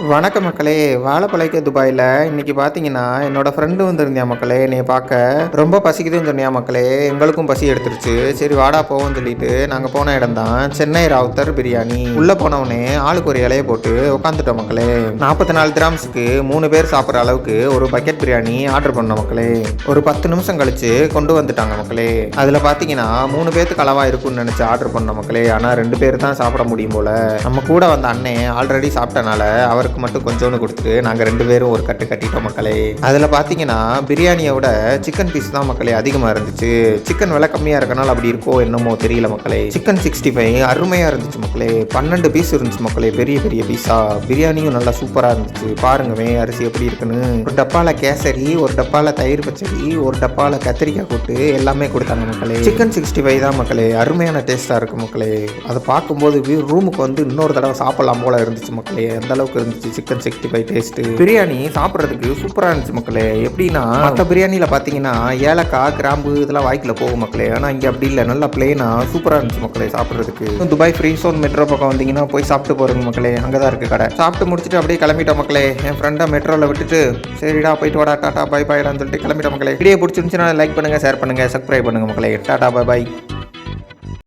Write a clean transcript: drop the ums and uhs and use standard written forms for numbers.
வணக்கம் மக்களே. வாழைப்பழைக்க துபாயில் இன்றைக்கி பார்த்தீங்கன்னா என்னோடய ஃப்ரெண்டு வந்திருந்தியா மக்களே. என்னை பார்க்க ரொம்ப பசிக்குதுன்னு சொன்னியா மக்களே. எங்களுக்கும் பசி எடுத்துருச்சு. சரி வாடா போவோம்னு சொல்லிட்டு நாங்கள் போன இடம் தான் சென்னை ராவுத்தர் பிரியாணி. உள்ளே போனவுடனே ஆளுக்கு ஒரு இலையை போட்டு உட்காந்துட்டோம் மக்களே. 44 திராம்ஸுக்கு 3 பேர் சாப்பிட்ற அளவுக்கு ஒரு பக்கெட் பிரியாணி ஆர்டர் பண்ணோம் மக்களே. ஒரு 10 நிமிஷம் கழிச்சு கொண்டு வந்துட்டாங்க மக்களே. அதில் பார்த்தீங்கன்னா 3 பேருக்கு அளவாக இருக்கும்னு நினச்சி ஆர்டர் பண்ணோம் மக்களே. ஆனால் 2 பேர் தான் சாப்பிட முடியும் போல். நம்ம கூட வந்த அண்ணே ஆல்ரெடி சாப்பிட்டனால அவருக்கு மட்டும் கொஞ்சோன்னு கொடுத்துட்டு நாங்கள் 2 பேரும் ஒரு கட்டு கட்டிட்டோம் மக்களே. அதில் பார்த்தீங்கன்னா பிரியாணியை விட சிக்கன் பீஸ் தான் மக்களே அதிகமாக இருந்துச்சு. சிக்கன் விலை கம்மியாக இருக்கனால அப்படி இருக்கோ என்னமோ தெரியல மக்களே. சிக்கன் 65 அருமையாக இருந்துச்சு மக்களே. 12 பீஸ் இருந்துச்சு மக்களே. பெரிய பெரிய பீஸா. பிரியாணியும் நல்லா சூப்பராக இருந்துச்சு. பாருங்கவே அரிசி எப்படி இருக்குன்னு. ஒரு டப்பாவில் கேசரி, ஒரு டப்பாவில் தயிர் பச்சடி, ஒரு டப்பாவில் கத்திரிக்காய் கூட்டு எல்லாமே கொடுத்தாங்க மக்களே. சிக்கன் 65 தான் மக்களே. அருமையான டேஸ்ட்டாக இருக்குது மக்களே. அதை பார்க்கும்போது ரூமுக்கு வந்து இன்னொரு தடவை சாப்பிடலாம் போல இருந்துச்சு மக்களே. அந்த அளவுக்கு இருந்துச்சு சிக்கன் 65 டேஸ்ட்டு. பிரியாணி சாப்பிட்றதுக்கு சூப்பராக இருந்துச்சு மக்களே. எப்படின்னா மற்ற பிரியாணியில் பார்த்தீங்கன்னா ஏலக்காய், கிராம்பு இதெல்லாம் வாய்க்கில் போகும் மக்களே. ஆனால் இங்கே அப்படி இல்லை. நல்லா பிளெயினாக சூப்பராக இருந்துச்சு மக்களே சாப்பிட்றதுக்கு. துபாய் ஃப்ரீ ஜோன் மெட்ரோ பக்கம் வந்தீங்கன்னா போய் சாப்பிட்டு போகிறீங்க மக்களே. அங்கே தான் இருக்குது கடை. சாப்பிட்டு முடிச்சுட்டு அப்படியே கிளம்பிட்டோம் மக்களே. என் ஃப்ரெண்டை மெட்ரோவில் விட்டுட்டு சரிடா போயிட்டு வாடா டாட்டா பை பாய்டான்னு சொல்லிட்டு கிளம்பிட்டோம் மக்களே. வீடியோ பிடிச்சிருந்துச்சுன்னா லைக் பண்ணுங்கள், ஷேர் பண்ணுங்கள், சப்ஸ்கிரைப் பண்ணுங்கள் மக்களே. Tata bye bye.